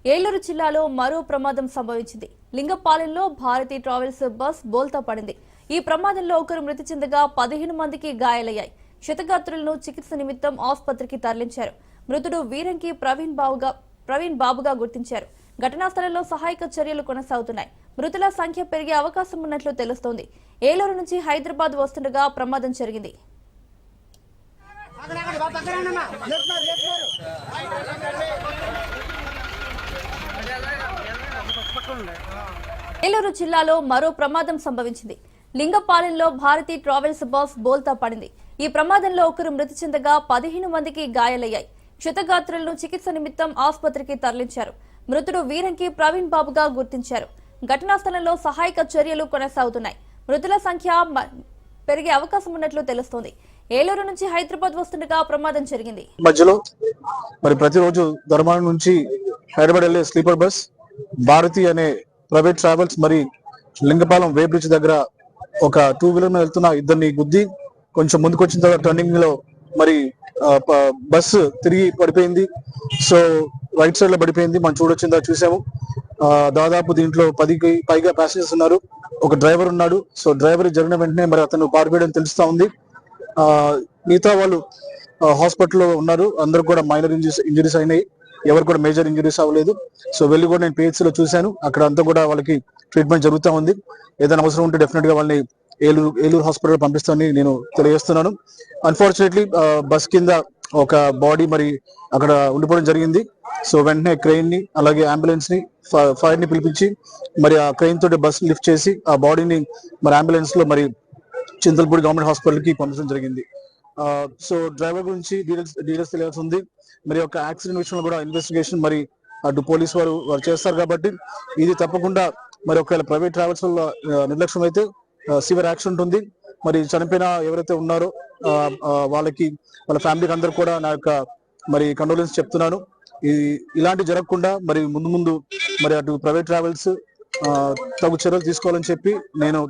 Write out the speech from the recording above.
ఏలూరు జిల్లాలో మరో ప్రమాదం సంభవించింది. లింగపాలెంలో భారతి ట్రావెల్స్ బస్ బోల్తా పడింది. ఈ ప్రమాదంలో ఒకరు మృతి చెందగా 15 మందికి గాయాలయ్యాయి. క్షతగాత్రులను చికిత్స నిమిత్తం ఆసుపత్రికి తరలించారు. మృతుడు వీరంకి ప్రవీణ్ బాబుగా గుర్తించారు. ఘటనా స్థలంలో సహాయక చర్యలు కొనసాగుతున్నాయి. మృతుల సంఖ్య పెరిగే అవకాశం ఉన్నట్లు తెలుస్తోంది. ఏలూరు నుంచి హైదరాబాద్ వస్తుండగా ప్రమాదం జరిగింది. ఏలూరు జిల్లాలో మరో ప్రమాదం సంభవించింది. లింగపాలెంలో భారతి ట్రావెల్స్ బస్ బోల్తా పడింది. ఈ ప్రమాదంలో ఒకరు మృతి చెందగా 15 మందికి గాయాలయ్యాయి. క్షతగాత్రులను చికిత్స నిమిత్తం ఆసుపత్రికి తరలించారు. మృతుడు వీరంకి ప్రవీణ్ బాబుగా గుర్తించారు. ఘటనా స్థలంలో సహాయక చర్యలు కొనసాగుతున్నాయి. మృతుల సంఖ్య పెరిగే అవకాశం ఉన్నట్లు తెలుస్తోంది. ఏలూరు నుంచి హైదరాబాద్ వస్తుండగా ప్రమాదం జరిగింది. మధ్యలో మరి ప్రతిరోజు ధర్మారం నుంచి హైదరాబాద్ వెళ్లే స్లీపర్ బస్ భారతి అనే ప్రైవేట్ ట్రావెల్స్ మరి లింగపాలెం వే బ్రిడ్జ్ దగ్గర ఒక 2 వీలర్ మీద వెళ్తున్న ఇద్దరిని గుద్ది కొంచెం ముందుకు వచ్చిన తర్వాత టర్నింగ్ లో మరి బస్సు తిరిగి పడిపోయింది. సో రైట్ సైడ్ లో పడిపోయింది. మనం చూడొచ్చిందా చూసాము. దాదాపు దీంట్లో 10కి పైగా ప్యాసింజర్స్ ఉన్నారు. ఒక డ్రైవర్ ఉన్నాడు. సో డ్రైవర్ జరిగిన వెంటనే మరి అతను పారిపోయడం తెలుస్తా ఉంది. మిగతా వాళ్ళు హాస్పిటల్లో ఉన్నారు. అందరూ కూడా మైనర్ ఇంజరీస్ అయినాయి. ఎవరు కూడా మేజర్ ఇంజరీస్ అవ్వలేదు. సో వెళ్ళి కూడా నేను PHC లో చూశాను. అక్కడ అంతా కూడా వాళ్ళకి ట్రీట్మెంట్ జరుగుతూ ఉంది. ఏదైనా అవసరం ఉంటే డెఫినెట్ గా వాళ్ళని ఏలూరు హాస్పిటల్ పంపిస్తామని నేను తెలియజేస్తున్నాను. అన్ఫార్చునేట్లీ బస్ కింద ఒక బాడీ మరి అక్కడ ఉండిపోవడం జరిగింది. సో వెంటనే క్రెయిన్ ని అలాగే అంబులెన్స్ ని ఫైర్ ని పిలిపించి మరి ఆ క్రెయిన్ తోటి బస్ లిఫ్ట్ చేసి ఆ బాడీని మరి అంబులెన్స్ లో మరి చింతలపూడి గవర్నమెంట్ హాస్పిటల్ కి పంపించడం జరిగింది. సో డ్రైవర్ గురించి డీటెయిల్స్ తెలియాల్సి ఉంది. మరి ఒక యాక్సిడెంట్ విషయంలో కూడా ఇన్వెస్టిగేషన్ మరి అటు పోలీసు వారు చేస్తారు కాబట్టి ఇది తప్పకుండా మరి ఒకవేళ ప్రైవేట్ ట్రావెల్స్ వల్ల నిర్లక్ష్యం అయితే సివియర్ యాక్సిడెంట్ ఉంది. మరి చనిపోయిన ఎవరైతే ఉన్నారో వాళ్ళకి వాళ్ళ ఫ్యామిలీకి అందరూ కూడా నా యొక్క మరి కండోలెన్స్ చెప్తున్నాను. ఇలాంటి జరగకుండా మరి ముందు మరి అటు ప్రైవేట్ ట్రావెల్స్ తగు చర్యలు తీసుకోవాలని చెప్పి నేను